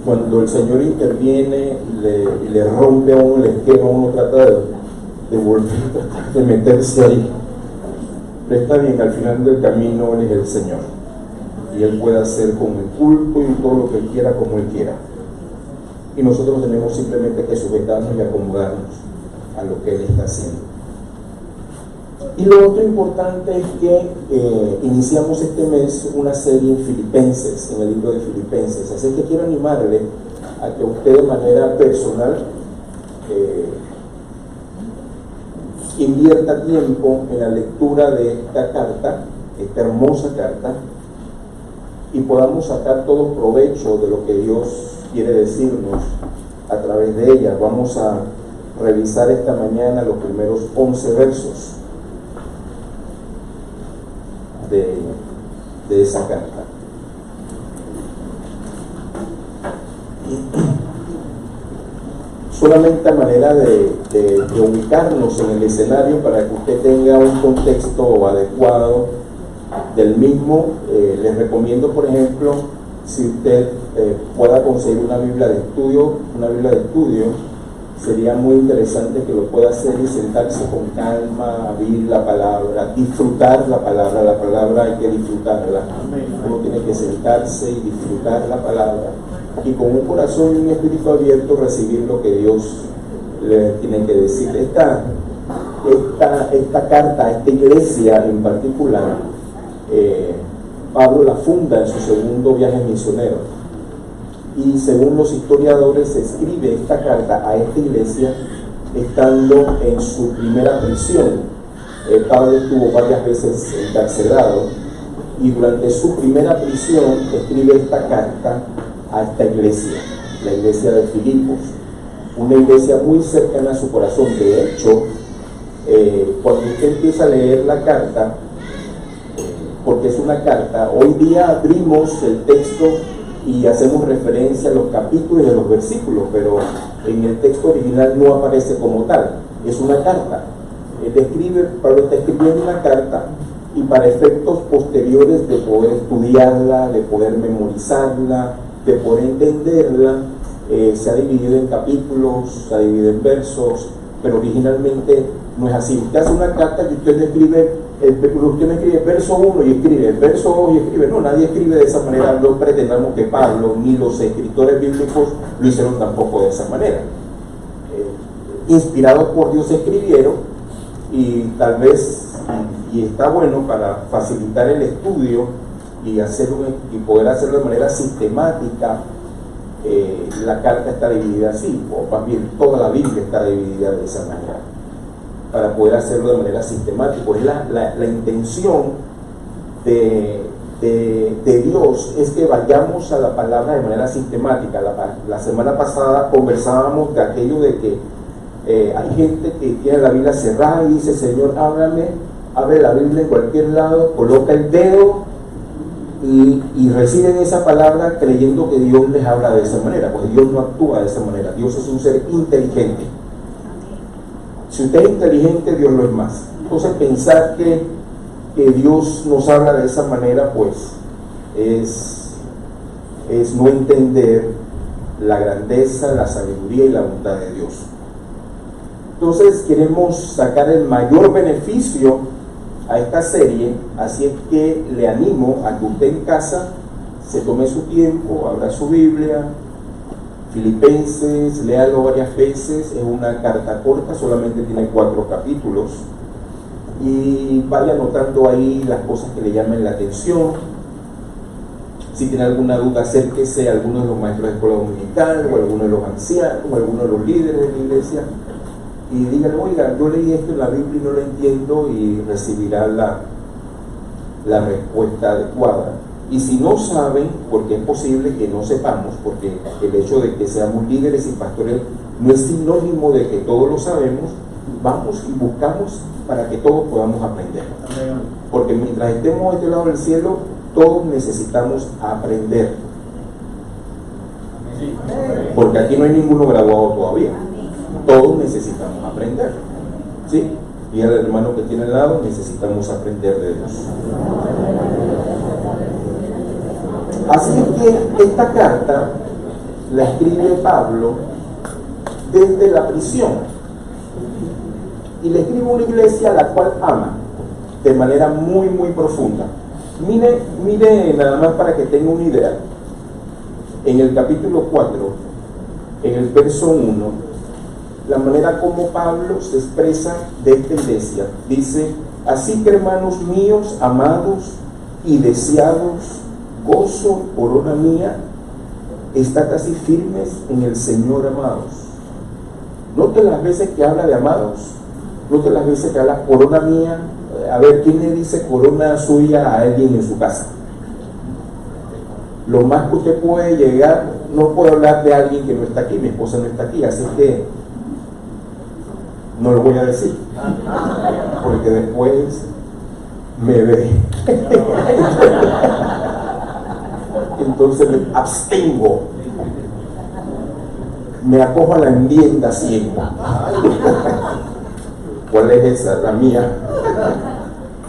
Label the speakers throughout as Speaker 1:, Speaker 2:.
Speaker 1: cuando el Señor interviene, le rompe a uno, le quema a uno, trata de volver, de meterse ahí. Pero está bien, al final del camino Él es el Señor. Y Él puede hacer con el culto y todo lo que Él quiera, como Él quiera. Y nosotros tenemos simplemente que sujetarnos y acomodarnos a lo que Él está haciendo. Y lo otro importante es que iniciamos este mes una serie en Filipenses, en el libro de Filipenses. Así que quiero animarle a que usted de manera personal invierta tiempo en la lectura de esta carta, esta hermosa carta, y podamos sacar todo provecho de lo que Dios quiere decirnos a través de ella. Vamos a revisar esta mañana los primeros 11 versos de esa carta. Solamente a manera de ubicarnos en el escenario para que usted tenga un contexto adecuado del mismo, les recomiendo, por ejemplo, si usted pueda conseguir una Biblia de estudio, sería muy interesante que lo pueda hacer y sentarse con calma, abrir la palabra, disfrutar la palabra hay que disfrutarla. Uno tiene que sentarse y disfrutar la palabra, y con un corazón y un espíritu abierto recibir lo que Dios le tiene que decir. Esta carta, esta iglesia en particular, Pablo la funda en su segundo viaje misionero. Y según los historiadores, se escribe esta carta a esta iglesia estando en su primera prisión. Pablo estuvo varias veces encarcelado, y durante su primera prisión escribe esta carta a esta iglesia, la iglesia de Filipos, una iglesia muy cercana a su corazón. De hecho, cuando usted empieza a leer la carta, porque es una carta, hoy día abrimos el texto y hacemos referencia a los capítulos y a los versículos, pero en el texto original no aparece como tal, es una carta. Pablo está escribiendo una carta, y para efectos posteriores de poder estudiarla, de poder memorizarla, de poder entenderla, se ha dividido en capítulos, se ha dividido en versos, pero originalmente no es así. Usted hace una carta y usted no escribe verso 1 y escribe verso 2 y escribe. No, nadie escribe de esa manera. No pretendamos que Pablo ni los escritores bíblicos lo hicieron tampoco de esa manera. Inspirados por Dios escribieron, y tal vez, y está bueno para facilitar el estudio y poder hacerlo de manera sistemática. La carta está dividida así, o más bien toda la Biblia está dividida de esa manera, para poder hacerlo de manera sistemática. Es la intención de Dios es que vayamos a la palabra de manera sistemática. La semana pasada conversábamos de aquello de que hay gente que tiene la Biblia cerrada y dice: Señor, háblame, abre la Biblia en cualquier lado, coloca el dedo y reciben esa palabra creyendo que Dios les habla de esa manera. Pues Dios no actúa de esa manera. Dios es un ser inteligente. Si usted es inteligente, Dios lo es más. Entonces, pensar que Dios nos habla de esa manera, pues es no entender la grandeza, la sabiduría y la bondad de Dios. Entonces, queremos sacar el mayor beneficio a esta serie, así es que le animo a que usted en casa se tome su tiempo, abra su Biblia, Filipenses, léalo varias veces. Es una carta corta, solamente tiene 4 capítulos, y vaya anotando ahí las cosas que le llamen la atención. Si tiene alguna duda, acérquese a alguno de los maestros de escuela dominical, o a alguno de los ancianos, o a alguno de los líderes de la iglesia, y díganle: oiga, yo leí esto en la Biblia y no lo entiendo, y recibirá la respuesta adecuada. Y si no saben, porque es posible que no sepamos, porque el hecho de que seamos líderes y pastores no es sinónimo de que todos lo sabemos, vamos y buscamos para que todos podamos aprender. Porque mientras estemos a este lado del cielo, todos necesitamos aprender. Porque aquí no hay ninguno graduado todavía. Todos necesitamos aprender, ¿sí? Y al hermano que tiene al lado, necesitamos aprender de Dios. Así es que esta carta la escribe Pablo desde la prisión. Y le escribe a una iglesia a la cual ama de manera muy, muy profunda. Mire nada más para que tenga una idea. En el capítulo 4, en el verso 1, la manera como Pablo se expresa de esta iglesia, dice: así que, hermanos míos, amados y deseados, gozo, corona mía, está casi firmes en el Señor, amados. Note las veces que habla de amados, note las veces que habla corona mía. A ver, ¿quién le dice corona suya a alguien en su casa? Lo más que usted puede llegar, no puedo hablar de alguien que no está aquí, mi esposa no está aquí, así que no lo voy a decir, porque después me ve. Entonces me abstengo, me acojo a la enmienda 100. ¿Cuál es esa? La mía.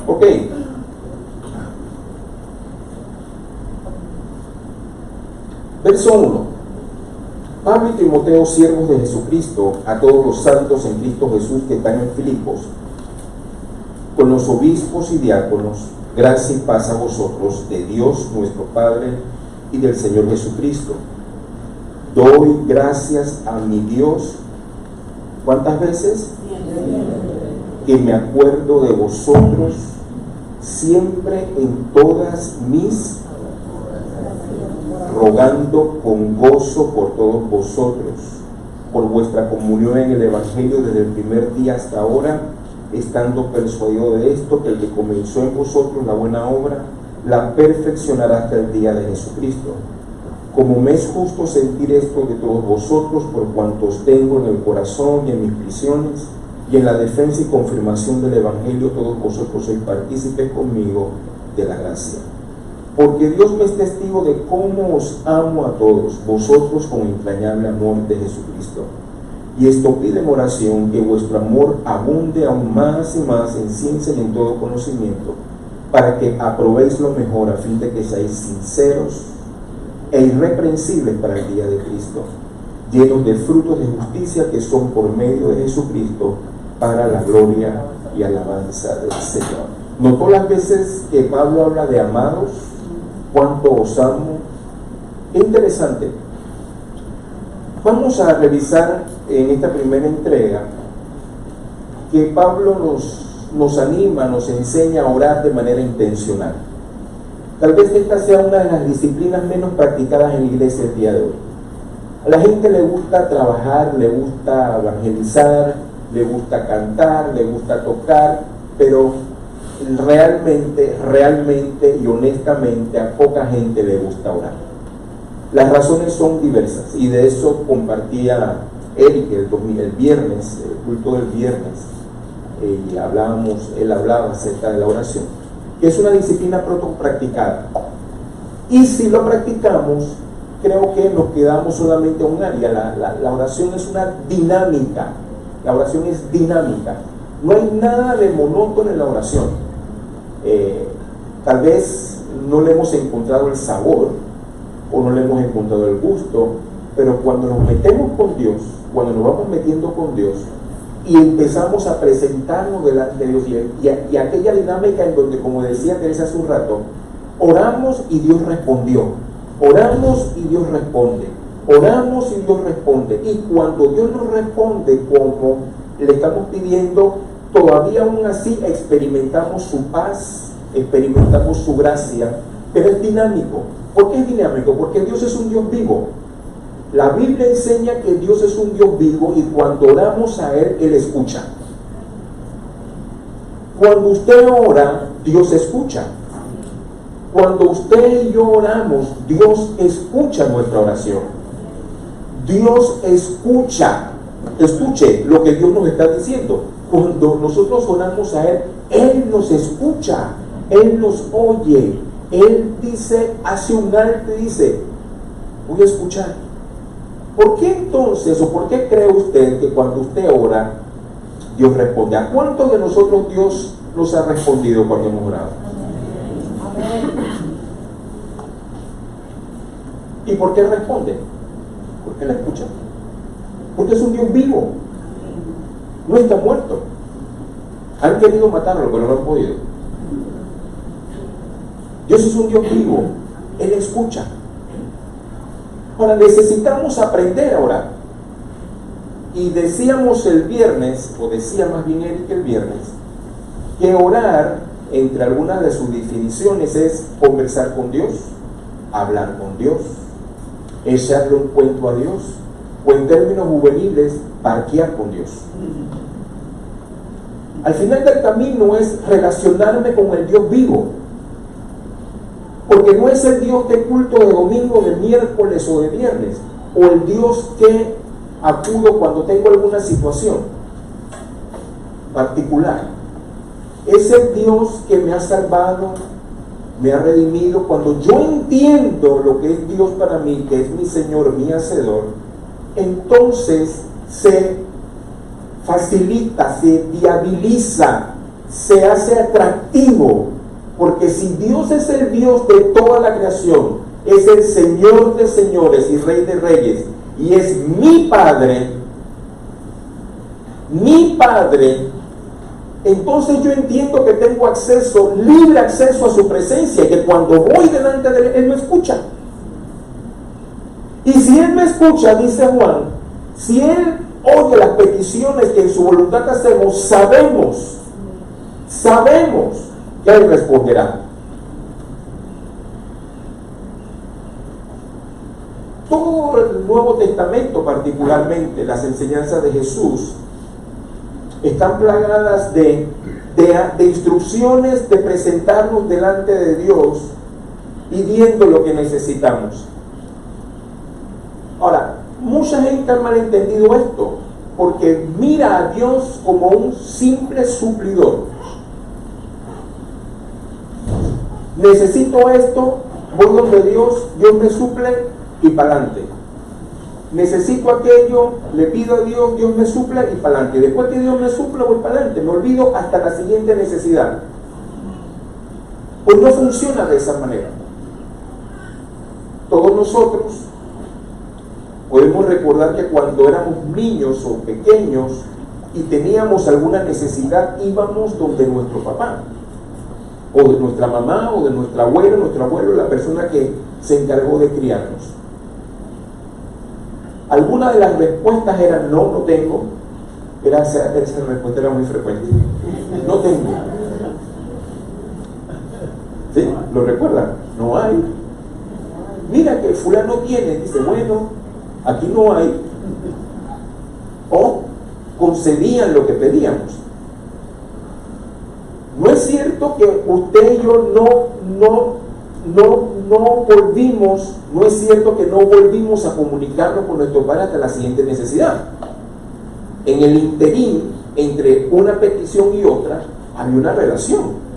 Speaker 1: Ok. Verso 1. Pablo y Timoteo, siervos de Jesucristo, a todos los santos en Cristo Jesús que están en Filipos, con los obispos y diáconos, gracia y paz a vosotros, de Dios nuestro Padre y del Señor Jesucristo. Doy gracias a mi Dios, ¿cuántas veces? Que me acuerdo de vosotros siempre en todas mis, rogando con gozo por todos vosotros, por vuestra comunión en el Evangelio desde el primer día hasta ahora, estando persuadido de esto, que el que comenzó en vosotros la buena obra, la perfeccionará hasta el día de Jesucristo. Como me es justo sentir esto de todos vosotros, por cuantos tengo en el corazón y en mis prisiones, y en la defensa y confirmación del Evangelio, todos vosotros sois partícipes conmigo de la gracia. Porque Dios me es testigo de cómo os amo a todos vosotros con entrañable amor de Jesucristo. Y esto pide en oración, que vuestro amor abunde aún más y más en ciencia y en todo conocimiento, para que aprobéis lo mejor, a fin de que seáis sinceros e irreprensibles para el día de Cristo, llenos de frutos de justicia que son por medio de Jesucristo, para la gloria y alabanza del Señor. ¿Notó las veces que Pablo habla de amados? ¿Cuánto os amo? Qué interesante. Vamos a revisar en esta primera entrega que Pablo nos anima, nos enseña a orar de manera intencional. Tal vez esta sea una de las disciplinas menos practicadas en la iglesia el día de hoy. A la gente le gusta trabajar, le gusta evangelizar, le gusta cantar, le gusta tocar, pero realmente y honestamente a poca gente le gusta orar. Las razones son diversas, y de eso compartía Eric el viernes, el culto del viernes, y él hablaba acerca de la oración, que es una disciplina poco practicada. Y si lo practicamos, creo que nos quedamos solamente en un área. La oración es una dinámica. La oración es dinámica. No hay nada de monótono en la oración. Tal vez no le hemos encontrado el sabor o no le hemos encontrado el gusto, pero cuando nos metemos con Dios, cuando nos vamos metiendo con Dios y empezamos a presentarnos delante de Dios y aquella dinámica en donde, como decía Teresa hace un rato, oramos y Dios respondió, oramos y Dios responde, oramos y Dios responde, y cuando Dios nos responde como le estamos pidiendo, todavía aún así experimentamos su paz, experimentamos su gracia, pero es dinámico. ¿Por qué es dinámico? Porque Dios es un Dios vivo. La Biblia enseña que Dios es un Dios vivo, y cuando oramos a Él, Él escucha. Cuando usted ora, Dios escucha. Cuando usted y yo oramos, Dios escucha nuestra oración. Dios escucha. Escuche lo que Dios nos está diciendo. Cuando nosotros oramos a Él, Él nos escucha, Él nos oye. Él dice, hace un alto y dice, voy a escuchar. ¿Por qué entonces, o por qué cree usted que cuando usted ora, Dios responde? ¿A cuántos de nosotros Dios nos ha respondido cuando hemos orado? ¿Y por qué responde? Él escucha. Porque es un Dios vivo. No está muerto. Han querido matarlo, pero no han podido. Dios es un Dios vivo. Él escucha. Ahora necesitamos aprender a orar. Y decíamos el viernes, o decía más bien Eric el viernes, que orar, entre algunas de sus definiciones, es conversar con Dios, hablar con Dios, echarle un cuento a Dios, o en términos juveniles, parquear con Dios. Al final del camino es relacionarme con el Dios vivo, porque no es el Dios de culto de domingo, de miércoles o de viernes, o el Dios que acudo cuando tengo alguna situación particular. Es el Dios que me ha salvado, me ha redimido. Cuando yo entiendo lo que es Dios para mí, que es mi Señor, mi Hacedor, entonces se facilita, se viabiliza, se hace atractivo, porque si Dios es el Dios de toda la creación, es el Señor de señores y Rey de reyes, y es mi Padre, entonces yo entiendo que tengo acceso, libre acceso a su presencia, y que cuando voy delante de Él me escucha. Y si Él me escucha, dice Juan, si Él oye las peticiones que en su voluntad hacemos, sabemos que Él responderá. Todo el Nuevo Testamento, particularmente las enseñanzas de Jesús, están plagadas de instrucciones de presentarnos delante de Dios pidiendo lo que necesitamos. Ahora, mucha gente ha malentendido esto, porque mira a Dios como un simple suplidor. Necesito esto, voy donde Dios, Dios me suple y para adelante. Necesito aquello, le pido a Dios, Dios me suple y para adelante. Después que Dios me suple, voy para adelante. Me olvido hasta la siguiente necesidad. Pues no funciona de esa manera. Todos nosotros podemos recordar que cuando éramos niños o pequeños y teníamos alguna necesidad, íbamos donde nuestro papá, o de nuestra mamá, o de nuestra abuela, nuestro abuelo, la persona que se encargó de criarnos. Algunas de las respuestas eran no tengo. Esa respuesta era muy frecuente. No tengo. ¿Sí? ¿Lo recuerdan? No hay. Mira que fulano tiene. Dice, bueno, aquí no hay. O concedían lo que pedíamos. No es cierto que usted y yo no volvimos, no es cierto que no volvimos a comunicarnos con nuestro Padre hasta la siguiente necesidad. En el interín, entre una petición y otra, hay una relación.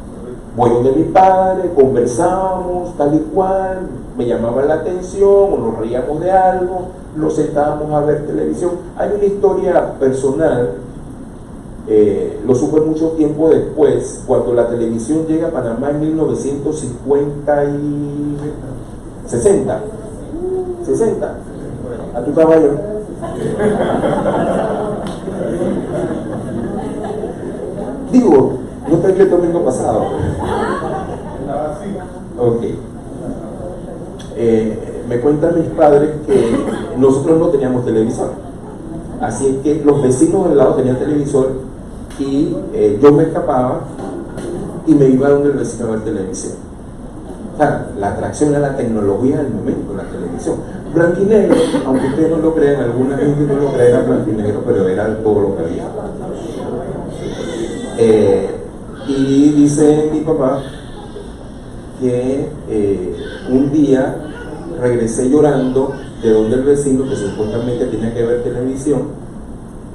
Speaker 1: Voy donde mi padre, conversamos, tal y cual, me llamaba la atención, o nos reíamos de algo, nos sentábamos a ver televisión. Hay una historia personal, lo supe mucho tiempo después, cuando la televisión llega a Panamá en 1950 y 60. A tu caballo. Digo, no te vi el domingo pasado. Ok. Me cuentan mis padres que nosotros no teníamos televisor. Así es que los vecinos del lado tenían televisor y yo me escapaba y me iba donde el vecino a ver televisión. O sea, la atracción era la tecnología del momento, la televisión. Blanco y negro, aunque ustedes no lo crean, alguna gente no lo cree, era blanco y negro, pero era todo lo que había. Y dice mi papá que un día regresé llorando de donde el vecino, que supuestamente tenía que ver televisión,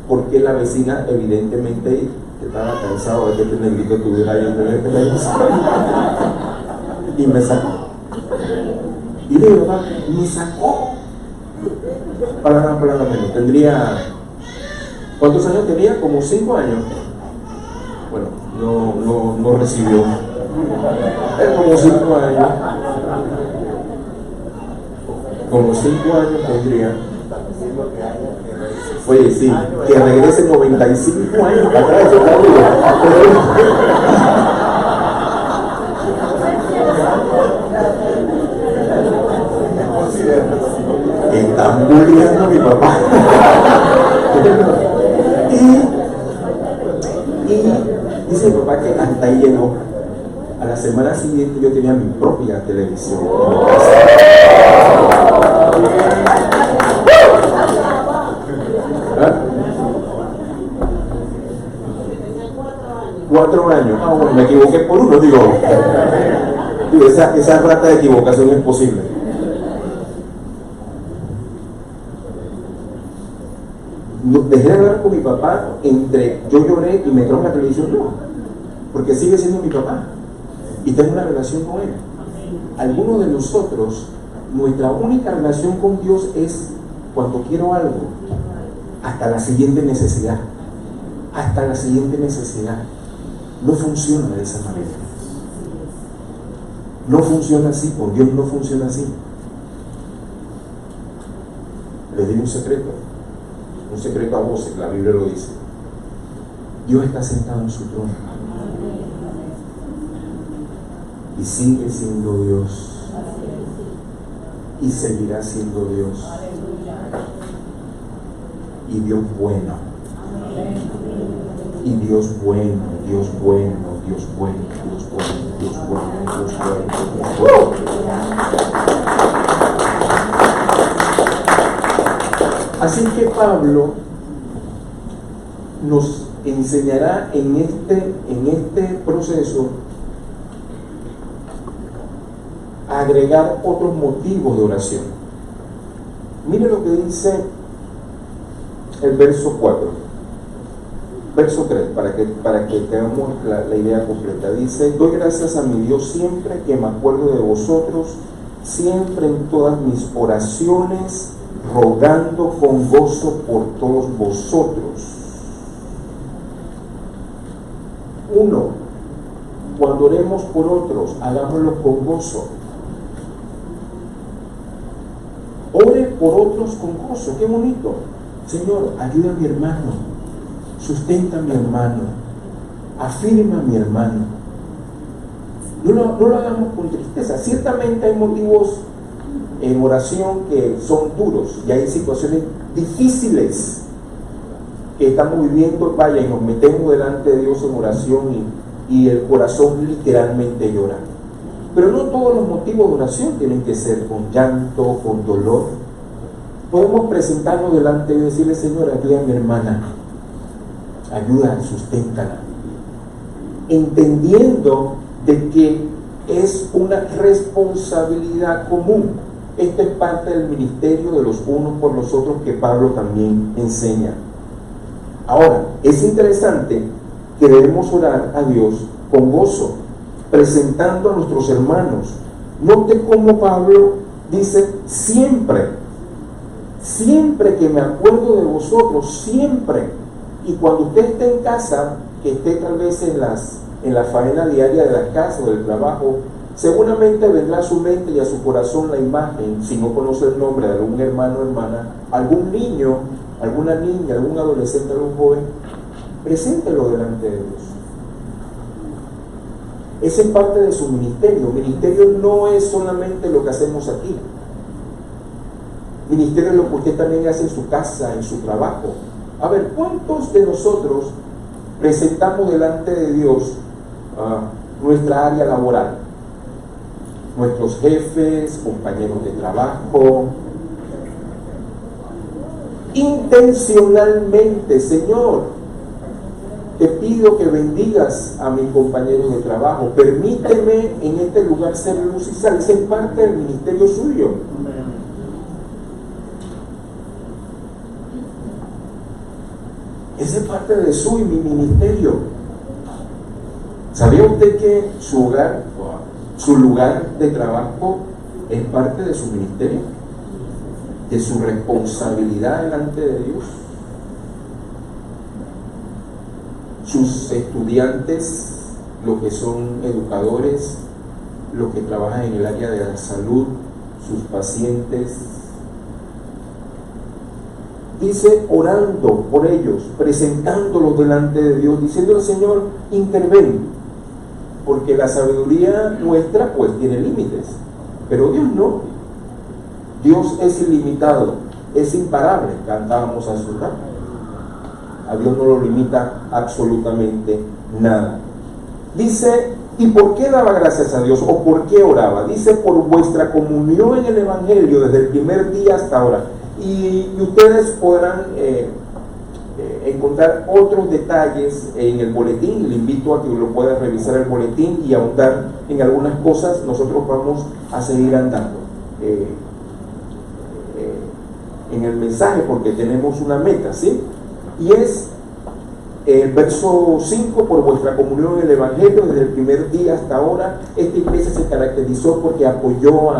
Speaker 1: porque la vecina evidentemente estaba cansado de que este negrito estuviera ahí en el televisión. Y me sacó. Y le digo, papá, me sacó. Para menos. Tendría, ¿cuántos años tenía? Como 5 años. Bueno, no recibió. Como 5 años. Como 5 años tendría. Oye, sí, que regrese 95 años para atrás. Están bulleando a mi papá. Y dice mi papá que hasta ahí llegó. A la semana siguiente yo tenía mi propia televisión. ¿Ah? 4 años. Ah, bueno, me equivoqué por uno, digo. Esa rata de equivocación es posible. Dejé de hablar con mi papá entre yo lloré y me trajo la televisión, no, porque sigue siendo mi papá y tengo una relación con él. Algunos de nosotros, nuestra única relación con Dios es cuando quiero algo, hasta la siguiente necesidad, hasta la siguiente necesidad. No funciona de esa manera. No funciona así, con Dios no funciona así. Les digo un secreto a voces, la Biblia lo dice. Dios está sentado en su trono y sigue siendo Dios y seguirá siendo Dios, y Dios bueno, y Dios bueno, Dios bueno, Dios bueno, Dios bueno, Dios bueno, Dios bueno, Dios bueno. Así que Pablo nos enseñará en este proceso a agregar otros motivos de oración. Mire lo que dice el verso 4, verso 3, para que tengamos la idea completa. Dice: doy gracias a mi Dios siempre que me acuerdo de vosotros, siempre en todas mis oraciones, rogando con gozo por todos vosotros. 1. Cuando oremos por otros, hagámoslo con gozo. Ore por otros con gozo. Qué bonito. Señor, ayuda a mi hermano, sustenta a mi hermano, afirma a mi hermano. No lo hagamos con tristeza. Ciertamente hay motivos en oración que son duros y hay situaciones difíciles que estamos viviendo, vaya, y nos metemos delante de Dios en oración y el corazón literalmente llora. Pero no todos los motivos de oración tienen que ser con llanto, con dolor. Podemos presentarnos delante de Dios y decirle: Señor, ayuda a mi hermana, ayuda, susténtala, entendiendo de que es una responsabilidad común. Esto es parte del ministerio de los unos por los otros que Pablo también enseña. Ahora, es interesante que debemos orar a Dios con gozo, presentando a nuestros hermanos. Note cómo Pablo dice: siempre que me acuerdo de vosotros, siempre. Y cuando usted esté en casa, que esté tal vez en la faena diaria de la casa o del trabajo, seguramente vendrá a su mente y a su corazón la imagen, si no conoce el nombre de algún hermano o hermana, algún niño, alguna niña, algún adolescente, algún joven. Preséntelo delante de Dios. Esa es parte de su ministerio. Ministerio no es solamente lo que hacemos aquí. Ministerio es lo que usted también hace en su casa, en su trabajo. A ver, ¿cuántos de nosotros presentamos delante de Dios nuestra área laboral? Nuestros jefes, compañeros de trabajo. Intencionalmente: Señor, te pido que bendigas a mis compañeros de trabajo, permíteme en este lugar ser luz y sal. Esa es parte del ministerio suyo. Esa es parte de su y mi ministerio. ¿Sabía usted que su hogar, su lugar de trabajo es parte de su ministerio? De su responsabilidad delante de Dios. Sus estudiantes, los que son educadores, los que trabajan en el área de la salud, sus pacientes. dice orando por ellos, presentándolos delante de Dios, diciendo al Señor, interven, porque la sabiduría nuestra pues tiene límites, pero Dios no. Dios es ilimitado, es imparable, cantábamos hace un rato. A Dios no lo limita absolutamente nada. Dice, ¿y por qué daba gracias a Dios? ¿O por qué oraba? Dice, por vuestra comunión en el Evangelio desde el primer día hasta ahora. Y ustedes podrán encontrar otros detalles en el boletín. Le invito a que lo pueda revisar el boletín y ahondar en algunas cosas. Nosotros vamos a seguir andando en el mensaje porque tenemos una meta, ¿sí? Y es el verso 5, por vuestra comunión en el Evangelio desde el primer día hasta ahora. Esta iglesia se caracterizó porque apoyó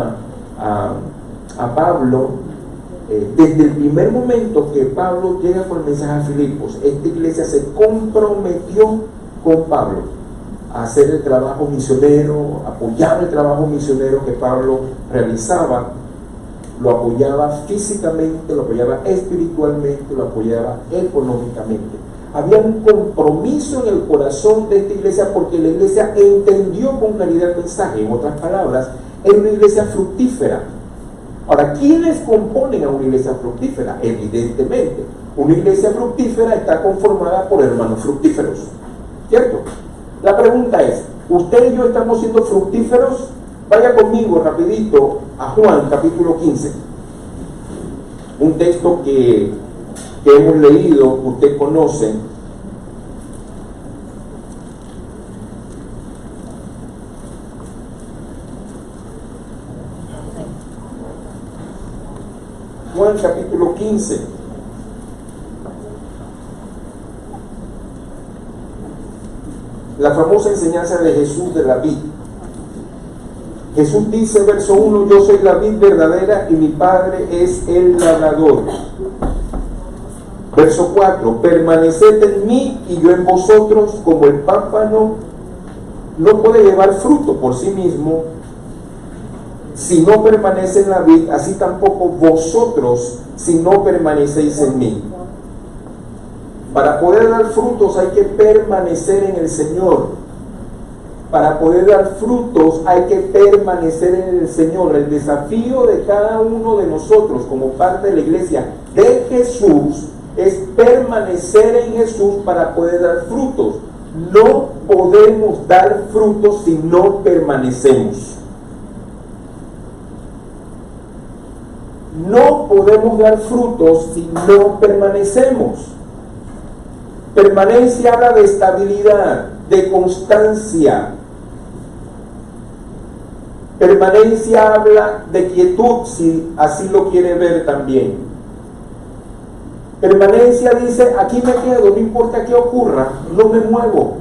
Speaker 1: a Pablo. Desde el primer momento que Pablo llega con el mensaje a Filipos, esta iglesia se comprometió con Pablo a hacer el trabajo misionero, apoyar el trabajo misionero que Pablo realizaba. Lo apoyaba físicamente, lo apoyaba espiritualmente, lo apoyaba económicamente. Había un compromiso en el corazón de esta iglesia porque la iglesia entendió con claridad el mensaje. En otras palabras, era una iglesia fructífera. Ahora, ¿quiénes componen a una iglesia fructífera? Evidentemente, una iglesia fructífera está conformada por hermanos fructíferos, ¿cierto? La pregunta es, ¿usted y yo estamos siendo fructíferos? Vaya conmigo rapidito a Juan capítulo 15, un texto que hemos leído, que usted conoce. Juan capítulo 15. La famosa enseñanza de Jesús de la vid. Jesús dice, verso 1, yo soy la vid verdadera y mi Padre es el labrador. Verso 4, permaneced en mí y yo en vosotros, como el pámpano no puede llevar fruto por sí mismo si no permanece en la vid, así tampoco vosotros si no permanecéis en mí. Para poder dar frutos hay que permanecer en el Señor. Para poder dar frutos hay que permanecer en el Señor. El desafío de cada uno de nosotros como parte de la iglesia de Jesús es permanecer en Jesús para poder dar frutos. No podemos dar frutos si no permanecemos. No podemos dar frutos si no permanecemos. Permanencia habla de estabilidad, de constancia. Permanencia habla de quietud, si así lo quiere ver también. Permanencia dice, aquí me quedo, no importa qué ocurra, no me muevo.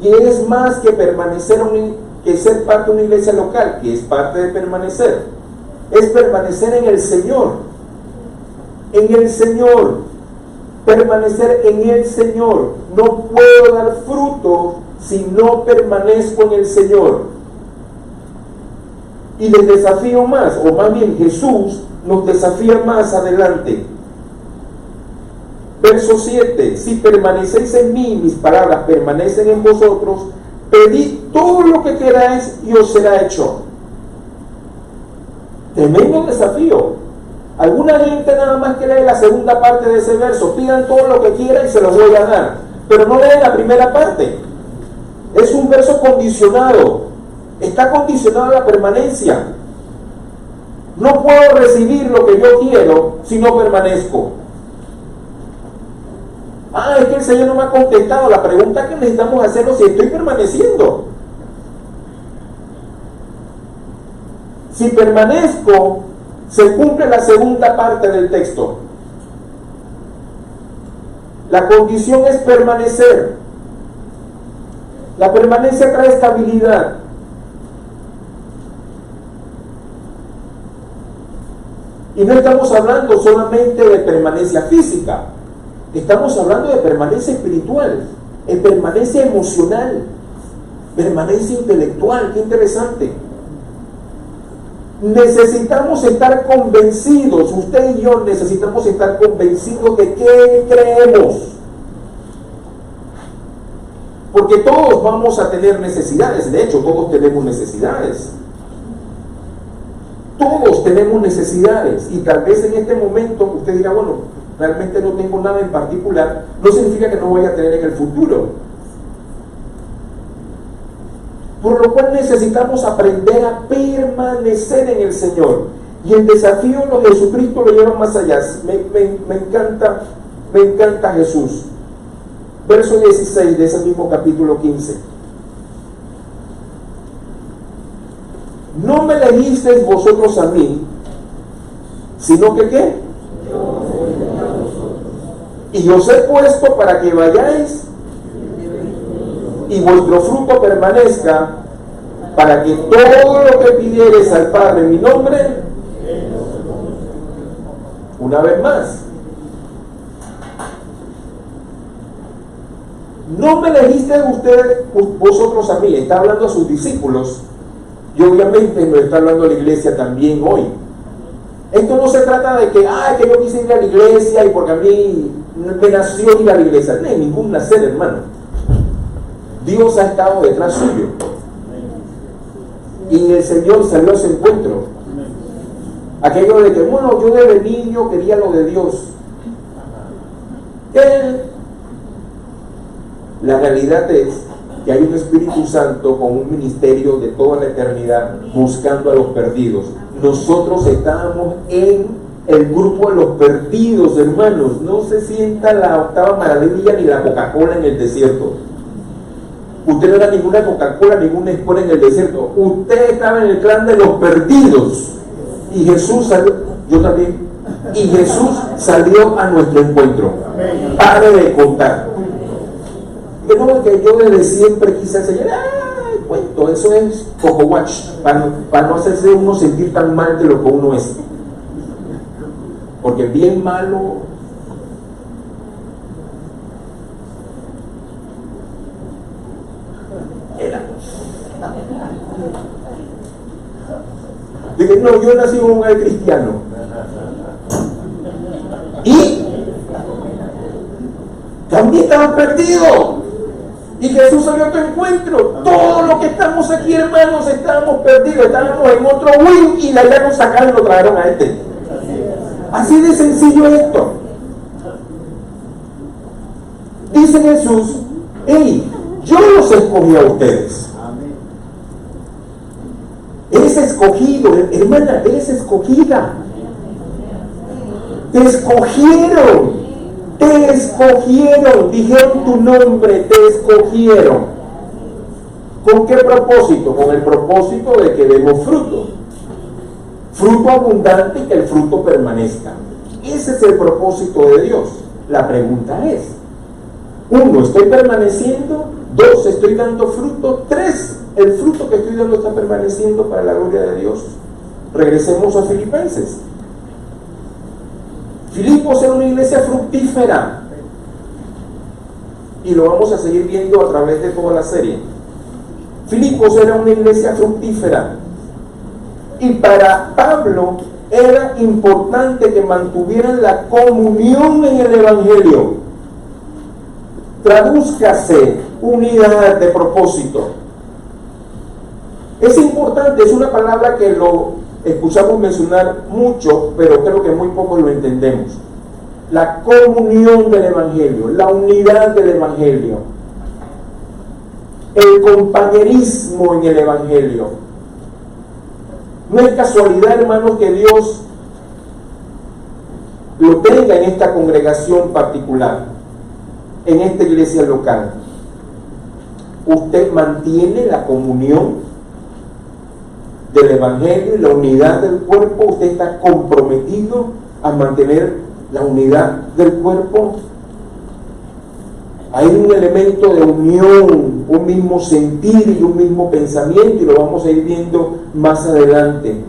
Speaker 1: Y es más que permanecer, que ser parte de una iglesia local, que es parte de permanecer. Es permanecer en el Señor. En el Señor. Permanecer en el Señor. No puedo dar fruto si no permanezco en el Señor. Y les desafío más, o más bien Jesús nos desafía más adelante. Verso 7, si permanecéis en mí, mis palabras permanecen en vosotros, pedid todo lo que queráis y os será hecho. Tremendo desafío. Alguna gente nada más que lee la segunda parte de ese verso, pidan todo lo que quieran y se los voy a dar, pero no leen la primera parte. Es un verso condicionado, está condicionado a la permanencia. No puedo recibir lo que yo quiero si no permanezco. Es que el Señor no me ha contestado. La pregunta que necesitamos hacernos es si estoy permaneciendo. Si permanezco, se cumple la segunda parte del texto. La condición es permanecer. La permanencia trae estabilidad. Y no estamos hablando solamente de permanencia física. Estamos hablando de permanencia espiritual, de permanencia emocional, permanencia intelectual. Qué interesante. necesitamos estar convencidos, usted y yo necesitamos estar convencidos de qué creemos. Porque todos vamos a tener necesidades, de hecho todos tenemos necesidades. Todos tenemos necesidades y tal vez en este momento usted dirá, bueno, realmente no tengo nada en particular, no significa que no vaya a tener en el futuro. Por lo cual necesitamos aprender a permanecer en el Señor. Y el desafío de Jesucristo lo lleva más allá. Me encanta Jesús. Verso 16 de ese mismo capítulo 15. No me elegisteis vosotros a mí, sino que ¿qué? Y os he puesto para que vayáis y vuestro fruto permanezca, para que todo lo que pidiereis al Padre en mi nombre, una vez más, no me elegisteis vosotros a mí, está hablando a sus discípulos, y obviamente nos está hablando a la iglesia también hoy. Esto no se trata de que que yo quise ir a la iglesia y porque a mí me nació ir a la iglesia. No hay ningún nacer, hermano. Dios ha estado detrás suyo. Y el Señor salió a su encuentro. Aquello de que, bueno, yo desde niño quería lo de Dios. La realidad es que hay un Espíritu Santo con un ministerio de toda la eternidad buscando a los perdidos. Nosotros estábamos en el grupo de los perdidos, hermanos. No se sienta la octava maravilla ni la Coca-Cola en el desierto. Usted no era ninguna Coca-Cola, ninguna Sport en el desierto. Usted estaba en el clan de los perdidos. Y Jesús salió, yo también. Y Jesús salió a nuestro encuentro. Pare de contar. Que yo desde siempre quise enseñar, cuento, eso es Coco Watch, para no hacerse uno sentir tan mal de lo que uno es. Porque bien malo. Era. Dije, no, yo nací en un hogar cristiano. Y también estaba perdido. Y Jesús salió a tu encuentro. Todos los que estamos aquí, hermanos, estábamos perdidos. Estábamos en otro wing y la ya nos sacaron y lo trajeron a este. Así de sencillo es esto. Dice Jesús, hey, yo los escogí a ustedes. Eres escogido, hermana, eres escogida. Te escogieron. Te escogieron, dijeron tu nombre, te escogieron. ¿Con qué propósito? Con el propósito de que demos fruto. Fruto abundante y que el fruto permanezca. Ese es el propósito de Dios. La pregunta es, 1, ¿estoy permaneciendo? 2, ¿estoy dando fruto? 3, ¿el fruto que estoy dando está permaneciendo para la gloria de Dios? Regresemos a Filipenses. Filipos era una iglesia fructífera y lo vamos a seguir viendo a través de toda la serie. Filipos era una iglesia fructífera y para Pablo era importante que mantuvieran la comunión en el Evangelio. Tradúzcase, unidad de propósito. Es importante, es una palabra que lo escuchamos mencionar mucho, pero creo que muy poco lo entendemos. La comunión del Evangelio, la unidad del Evangelio, el compañerismo en el Evangelio. No es casualidad, hermanos, que Dios lo tenga en esta congregación particular, en esta iglesia local. Usted mantiene la comunión del Evangelio y la unidad del cuerpo. Usted está comprometido a mantener la unidad del cuerpo. Hay un elemento de unión, un mismo sentir y un mismo pensamiento, y lo vamos a ir viendo más adelante.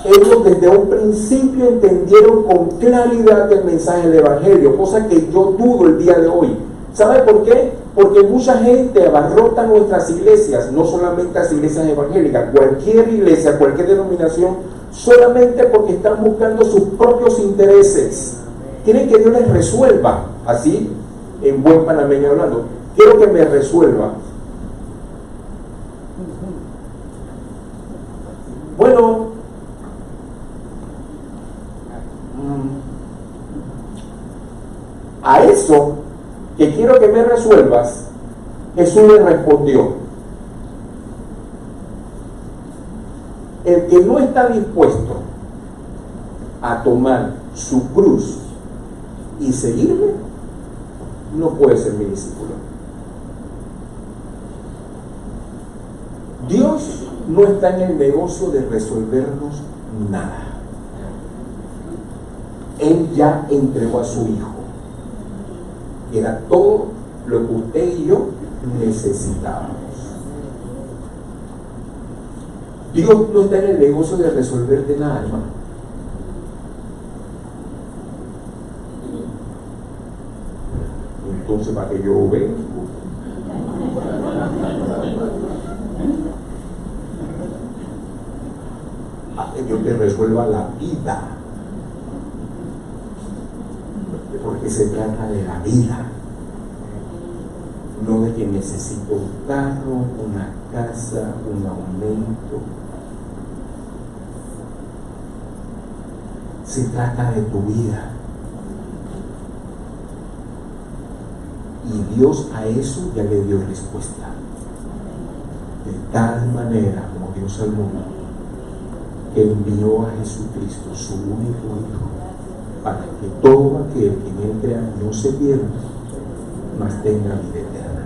Speaker 1: Ellos desde un principio entendieron con claridad el mensaje del Evangelio, cosa que yo dudo el día de hoy. ¿Sabe por qué? Porque mucha gente abarrota nuestras iglesias, no solamente las iglesias evangélicas, cualquier iglesia, cualquier denominación, solamente porque están buscando sus propios intereses. Quieren que Dios les resuelva, así, en buen panameño hablando. Quiero que me resuelva. Bueno, a eso que quiero que me resuelvas, Jesús le respondió: el que no está dispuesto a tomar su cruz y seguirme, no puede ser mi discípulo. Dios no está en el negocio de resolvernos nada. Él ya entregó a su Hijo. Era todo lo que usted y yo necesitábamos. Dios no está en el negocio de resolverte nada, hermano. Entonces, para que yo vea, a que Dios te resuelva la vida, porque se trata de la vida, no de que necesito un carro, una casa, un aumento. Se trata de tu vida. Y Dios a eso ya le dio respuesta. De tal manera como Dios al mundo, que envió a Jesucristo, su único Hijo, para que todo aquel que en él crea no se pierda, mas tenga vida eterna.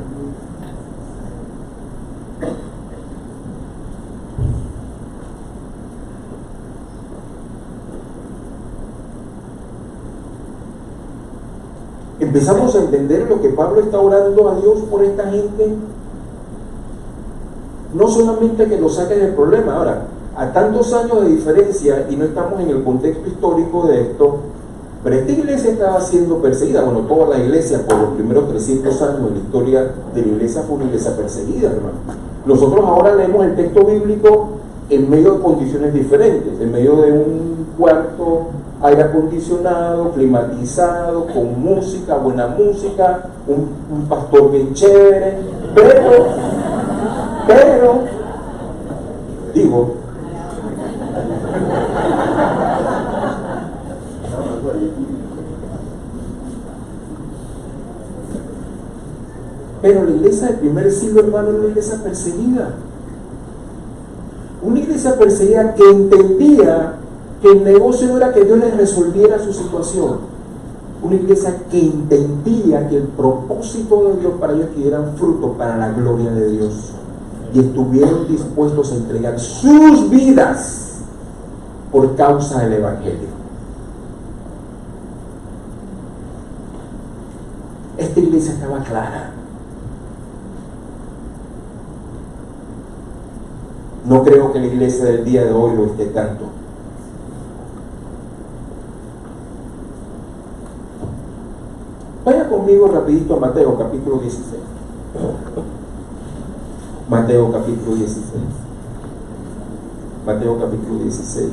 Speaker 1: Empezamos a entender lo que Pablo está orando a Dios por esta gente. No solamente que lo saque del problema. Ahora, a tantos años de diferencia, y no estamos en el contexto histórico de esto, pero esta iglesia estaba siendo perseguida. Bueno, toda la iglesia por los primeros 300 años de la historia de la iglesia fue una iglesia perseguida, hermano. Nosotros ahora leemos el texto bíblico en medio de condiciones diferentes, en medio de un cuarto aire acondicionado, climatizado, con música, buena música, un pastor bien chévere, pero digo, pero la iglesia del primer siglo, hermano, era una iglesia perseguida. Una iglesia perseguida que entendía que el negocio no era que Dios les resolviera su situación. Una iglesia que entendía que el propósito de Dios para ellos es que dieran fruto para la gloria de Dios. Y estuvieron dispuestos a entregar sus vidas por causa del Evangelio. Esta iglesia estaba clara. No creo que la iglesia del día de hoy lo esté tanto. Vaya conmigo rapidito a Mateo capítulo 16. Mateo capítulo 16. Mateo capítulo 16,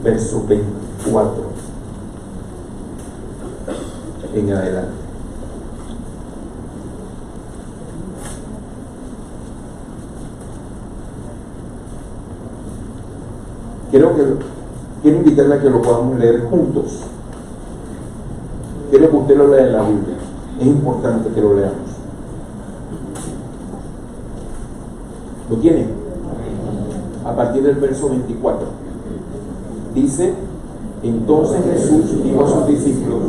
Speaker 1: verso 24 en adelante. Quiero invitarle a que lo podamos leer juntos. Quiero que usted lo lea en la Biblia. Es importante que lo leamos. ¿Lo tiene? A partir del verso 24. Dice: entonces Jesús dijo a sus discípulos: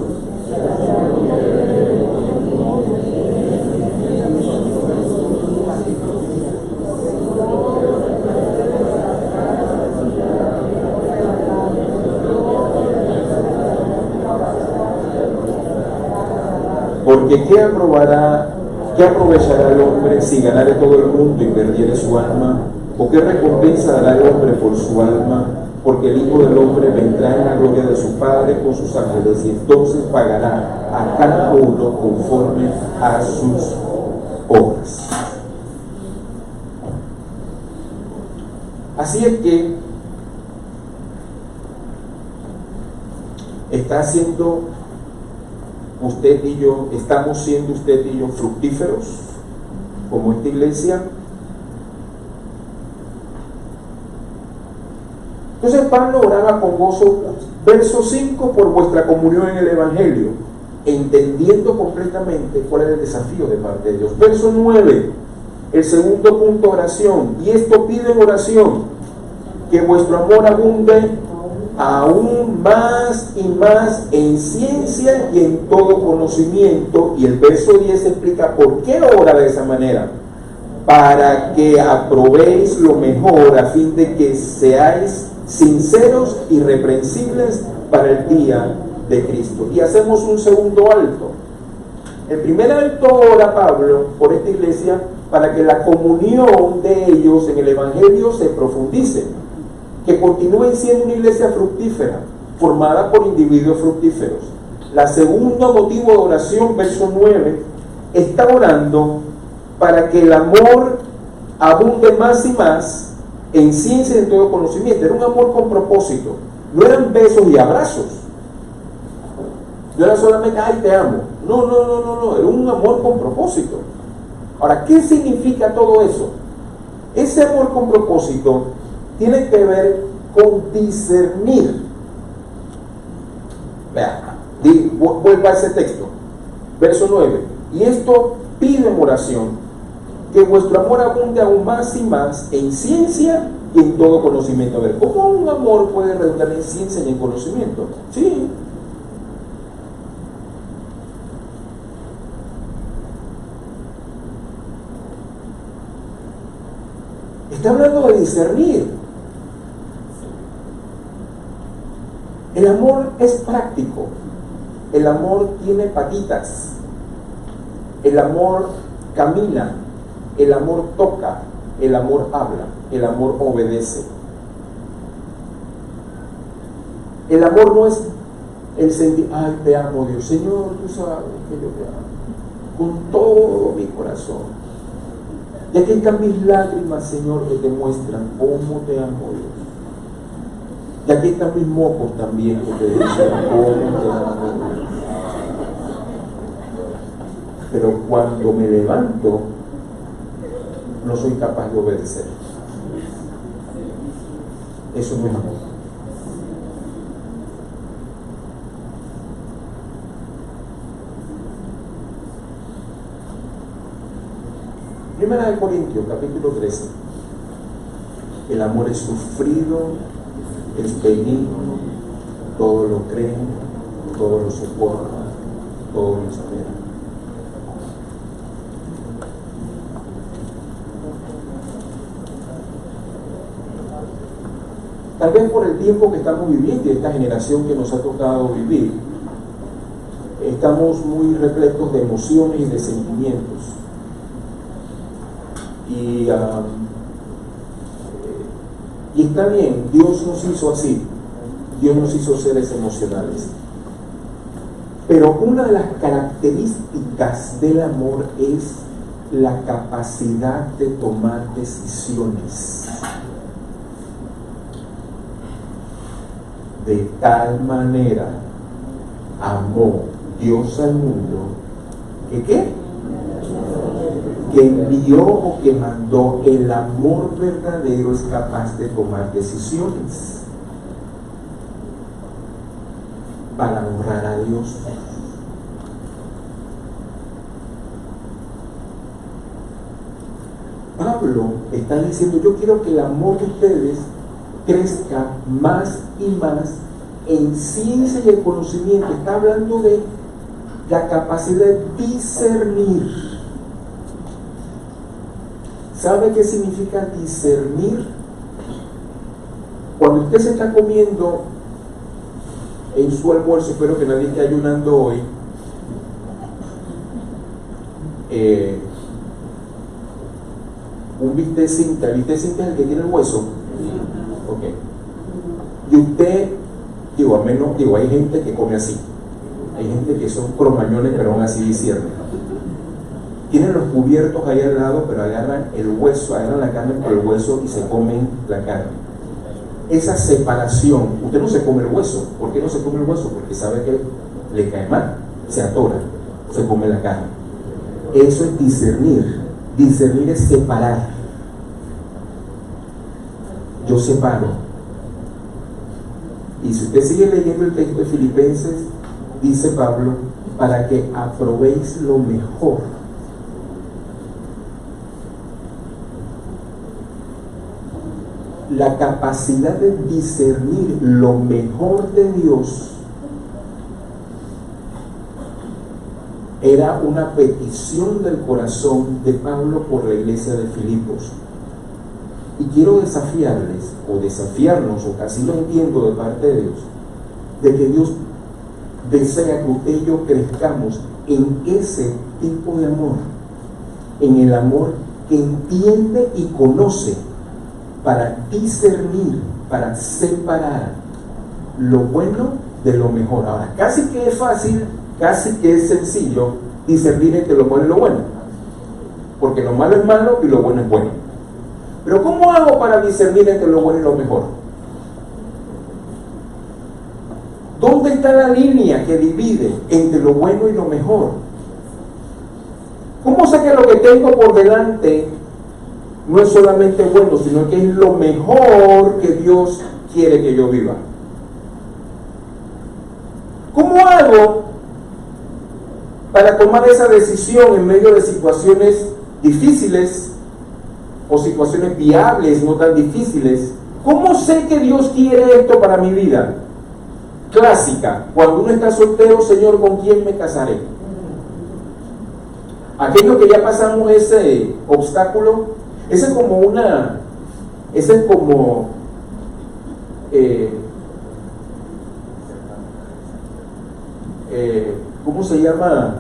Speaker 1: porque ¿qué aprovechará el hombre si ganare todo el mundo y perdiere su alma? ¿O qué recompensa dará el hombre por su alma? porque el Hijo del Hombre vendrá en la gloria de su Padre con sus ángeles y entonces pagará a cada uno conforme a sus obras. Así es que está siendo usted y yo, estamos siendo usted y yo fructíferos como esta iglesia. Entonces Pablo oraba con gozo, verso 5, por vuestra comunión en el Evangelio, entendiendo completamente cuál era el desafío de parte de Dios. Verso 9, el segundo punto de oración, y esto pide en oración, que vuestro amor abunde aún más y más en ciencia y en todo conocimiento. Y el verso 10 explica por qué ora de esa manera: para que aprobéis lo mejor, a fin de que seáis sinceros y irreprensibles para el día de Cristo. Y hacemos un segundo alto. El primer alto ora Pablo por esta iglesia para que la comunión de ellos en el Evangelio se profundice, que continúen siendo una iglesia fructífera, formada por individuos fructíferos. La segunda motivo de oración, verso 9, está orando para que el amor abunde más y más en ciencia y en todo conocimiento. Era un amor con propósito, no eran besos y abrazos, no era solamente ay te amo, no, era un amor con propósito. Ahora, ¿qué significa todo eso? Ese amor con propósito tiene que ver con discernir. Vea, vuelva a ese texto, verso 9, y esto pide en oración que vuestro amor abunde aún más y más en ciencia y en todo conocimiento. A ver, ¿cómo un amor puede redundar en ciencia y en conocimiento? Sí. Está hablando de discernir. El amor es práctico. El amor tiene patitas. El amor camina. El amor toca. El amor habla. El amor obedece. El amor no es el sentir, ay, te amo Dios, Señor, tú sabes que yo te amo con todo mi corazón. Y aquí están mis lágrimas, Señor, que te muestran cómo te amo Dios. Y aquí están mis mocos también que te dicen cómo te amo Dios. Pero cuando me levanto, no soy capaz de obedecer. Eso no es amor. Primera de Corintios, capítulo 13. El amor es sufrido, es benigno, todo lo cree, todo lo soporta, todo lo espera. Tal vez por el tiempo que estamos viviendo y esta generación que nos ha tocado vivir, estamos muy repletos de emociones y de sentimientos. Y está bien, Dios nos hizo así, Dios nos hizo seres emocionales. Pero una de las características del amor es la capacidad de tomar decisiones. De tal manera amó Dios al mundo que ¿qué? Que envió o que mandó. El amor verdadero es capaz de tomar decisiones para honrar a Dios. Pablo está diciendo, yo quiero que el amor de ustedes crezca más y más en ciencia y en conocimiento. Está hablando de la capacidad de discernir. ¿Sabe qué significa discernir? Cuando usted se está comiendo en su almuerzo, espero que nadie esté ayunando hoy, un bistec cinta. ¿El bistec cinta es el que tiene el hueso? Ok. Y usted, digo, hay gente que come así. Hay gente que son cromañones, pero aún así disciernen. Tienen los cubiertos ahí al lado, pero agarran el hueso, agarran la carne por el hueso y se comen la carne. Esa separación, usted no se come el hueso. ¿Por qué no se come el hueso? Porque sabe que le cae mal, se atora, se come la carne. Eso es discernir. Discernir es separar. Yo separo. Y si usted sigue leyendo el texto de Filipenses, dice Pablo, para que aprobéis lo mejor. La capacidad de discernir lo mejor de Dios era una petición del corazón de Pablo por la iglesia de Filipos. Y quiero desafiarles, o desafiarnos, o casi lo entiendo de parte de Dios, de que Dios desea que usted y yo crezcamos en ese tipo de amor, en el amor que entiende y conoce, para discernir, para separar lo bueno de lo mejor. Ahora, casi que es fácil, casi que es sencillo discernir entre lo malo y lo bueno, porque lo malo es malo y lo bueno es bueno. Pero ¿cómo hago para discernir entre lo bueno y lo mejor? ¿Dónde está la línea que divide entre lo bueno y lo mejor? ¿Cómo sé que lo que tengo por delante no es solamente bueno, sino que es lo mejor que Dios quiere que yo viva? ¿Cómo hago para tomar esa decisión en medio de situaciones difíciles o situaciones viables, no tan difíciles? ¿Cómo sé que Dios quiere esto para mi vida? Clásica, cuando uno está soltero, Señor, ¿con quién me casaré? Aquellos que ya pasamos ese obstáculo, ese es como ¿cómo se llama?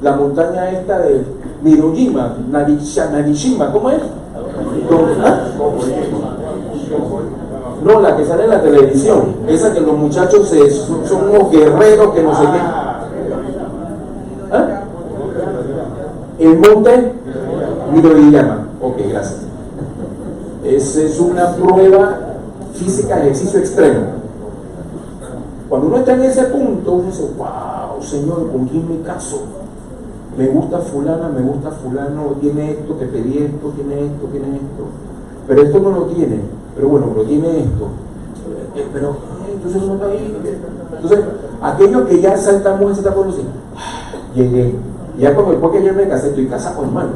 Speaker 1: La montaña esta de Mirojima, Narishima, ¿cómo es? No, la que sale en la televisión, esa que los muchachos son unos guerreros que no sé qué. ¿Ah? El monte Mirojima. Ok, gracias. Esa es una prueba física de ejercicio extremo. Cuando uno está en ese punto, uno dice, wow, Señor, ¿con quién me caso? Me gusta fulana, me gusta fulano, tiene esto, te pedí esto, tiene esto, pero esto no lo tiene, pero bueno, pero tiene esto, pero entonces uno está ahí. Entonces, aquellos que ya saltamos esa etapa, dicen, llegué, ya como después que yo me casé, estoy casado, hermano,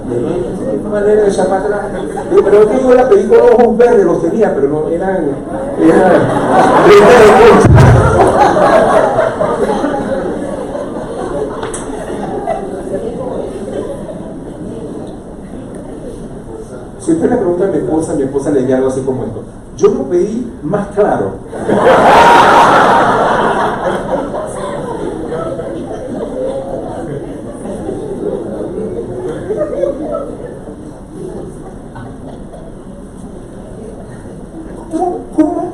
Speaker 1: de manera de echar para atrás, pero es que yo la pedí con ojos verdes, los tenía, pero no eran Si usted le pregunta a mi esposa le diría algo así como esto: yo lo pedí más claro.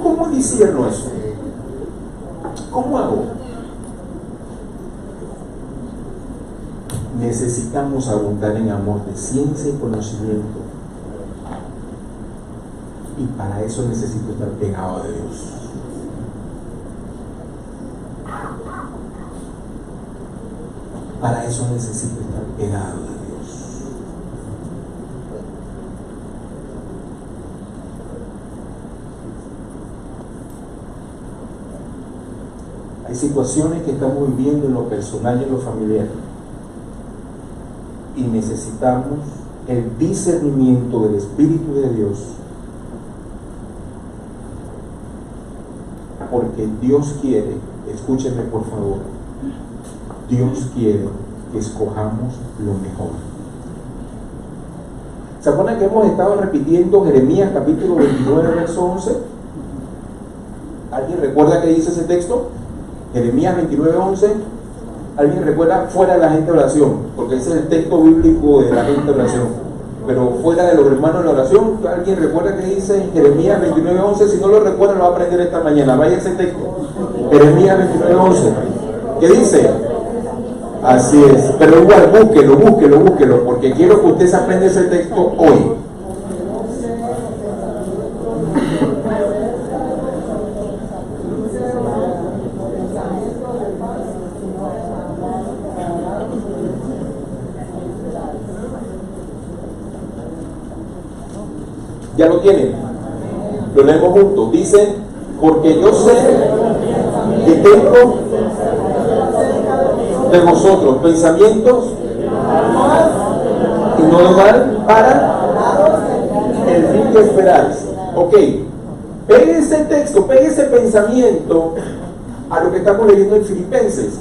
Speaker 1: ¿Cómo discierno eso? ¿Cómo hago? Necesitamos abundar en amor de ciencia y conocimiento. Y para eso necesito estar pegado a Dios. Para eso necesito estar pegado a Dios. Hay situaciones que estamos viviendo en lo personal y en lo familiar, y necesitamos el discernimiento del Espíritu de Dios, porque Dios quiere, escúchenme por favor, Dios quiere que escojamos lo mejor. ¿Se acuerdan que hemos estado repitiendo Jeremías capítulo 29, verso 11? ¿Alguien recuerda qué dice ese texto? Jeremías 29, 11. ¿Alguien recuerda? Fuera de la gente de oración, porque ese es el texto bíblico de la gente de oración. pero fuera de los hermanos en la oración, ¿alguien recuerda que dice en Jeremías 29:11? Si no lo recuerda, lo va a aprender esta mañana. Vaya ese texto. Jeremías 29:11. ¿Qué dice? Así es. Pero igual, búsquelo, porque quiero que usted se aprenda ese texto hoy. ¿Ya lo tienen? Lo leemos juntos. Dice, porque yo sé que tengo de vosotros pensamientos y no de mal para el fin que esperáis. Ok, pegue ese texto, pegue ese pensamiento a lo que estamos leyendo en Filipenses.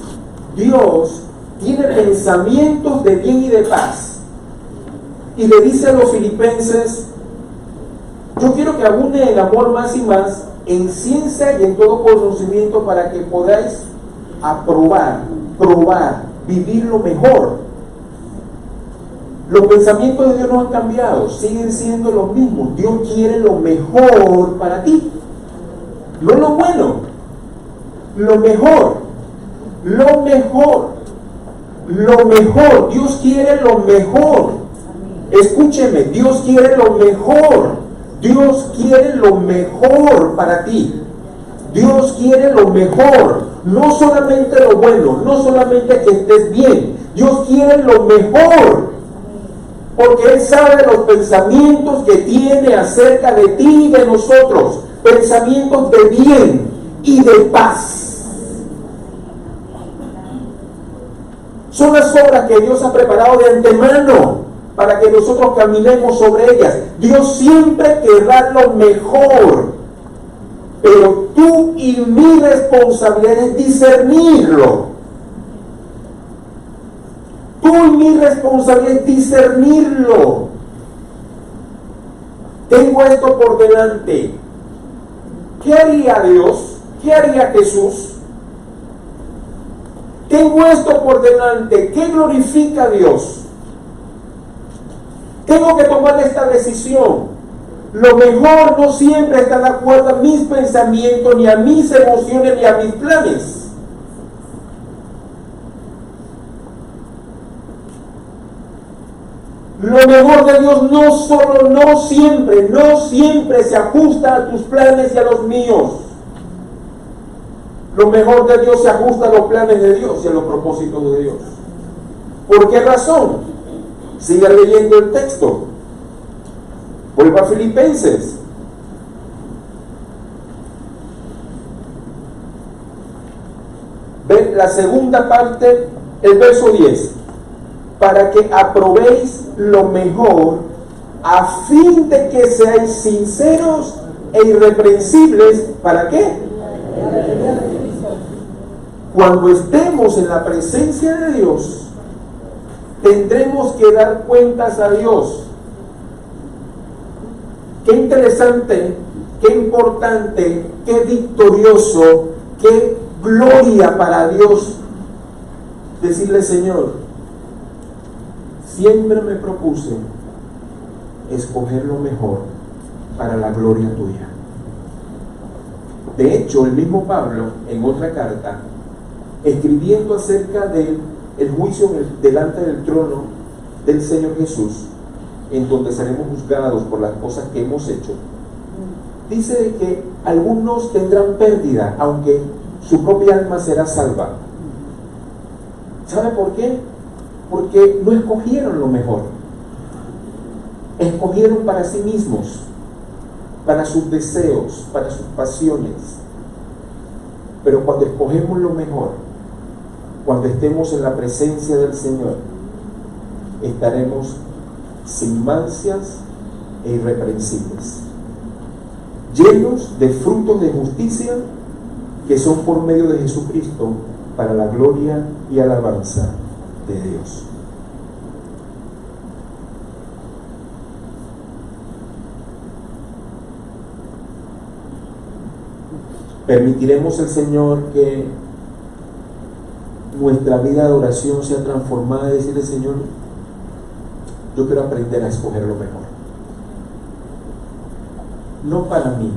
Speaker 1: Dios tiene pensamientos de bien y de paz, y le dice a los filipenses: yo quiero que abunde en amor más y más, en ciencia y en todo conocimiento, para que podáis probar, vivir lo mejor. Los pensamientos de Dios no han cambiado, siguen siendo los mismos. Dios quiere lo mejor para ti, no lo bueno, lo mejor, lo mejor, lo mejor. Dios quiere lo mejor. Escúcheme, Dios quiere lo mejor. Dios quiere lo mejor para ti. Dios quiere lo mejor, no solamente lo bueno, no solamente que estés bien. Dios quiere lo mejor, porque Él sabe los pensamientos que tiene acerca de ti y de nosotros, pensamientos de bien y de paz. Son las obras que Dios ha preparado de antemano para que nosotros caminemos sobre ellas. Dios siempre querrá lo mejor, pero tú y mi responsabilidad es discernirlo. Tú y mi responsabilidad es discernirlo. Tengo esto por delante. ¿Qué haría Dios? ¿Qué haría Jesús? Tengo esto por delante. ¿Qué glorifica a Dios? Tengo que tomar esta decisión. Lo mejor no siempre está de acuerdo a mis pensamientos, ni a mis emociones, ni a mis planes. Lo mejor de Dios no siempre se ajusta a tus planes y a los míos. Lo mejor de Dios se ajusta a los planes de Dios y a los propósitos de Dios. ¿Por qué razón? Siga leyendo el texto. Vuelva a Filipenses. Ven la segunda parte, el verso 10. Para que aprobéis lo mejor, a fin de que seáis sinceros e irreprensibles. ¿Para qué? Cuando estemos en la presencia de Dios, tendremos que dar cuentas a Dios. Qué interesante, qué importante, qué victorioso, qué gloria para Dios decirle: Señor, siempre me propuse escoger lo mejor para la gloria tuya. De hecho, el mismo Pablo, en otra carta, escribiendo acerca del juicio delante del trono del Señor Jesús, en donde seremos juzgados por las cosas que hemos hecho, dice que algunos tendrán pérdida, aunque su propia alma será salva. ¿Sabe por qué? Porque no escogieron lo mejor. Escogieron para sí mismos, para sus deseos, para sus pasiones. Pero cuando escogemos lo mejor, cuando estemos en la presencia del Señor, estaremos sin manchas e irreprensibles, llenos de frutos de justicia que son por medio de Jesucristo, para la gloria y alabanza de Dios. Permitiremos al Señor que nuestra vida de oración sea transformada y decirle: Señor, Yo quiero aprender a escoger lo mejor. No para mí,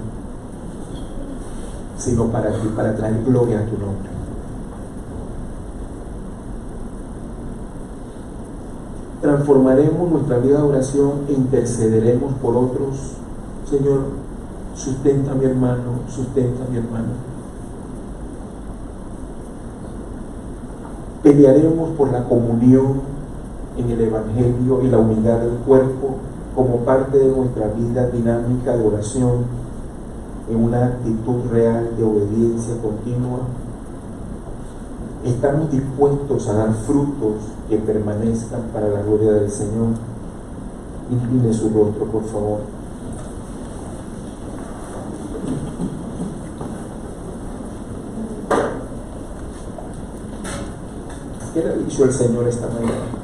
Speaker 1: sino para ti, para traer gloria a tu nombre. Transformaremos nuestra vida de oración e intercederemos por otros. Señor, sustenta a mi hermano, sustenta a mi hermana. Pelearemos por la comunión en el Evangelio y la unidad del cuerpo como parte de nuestra vida dinámica de oración, en una actitud real de obediencia continua. Estamos dispuestos a dar frutos que permanezcan para la gloria del Señor. Incline su rostro, por favor. ¿Qué le ha dicho el Señor esta mañana?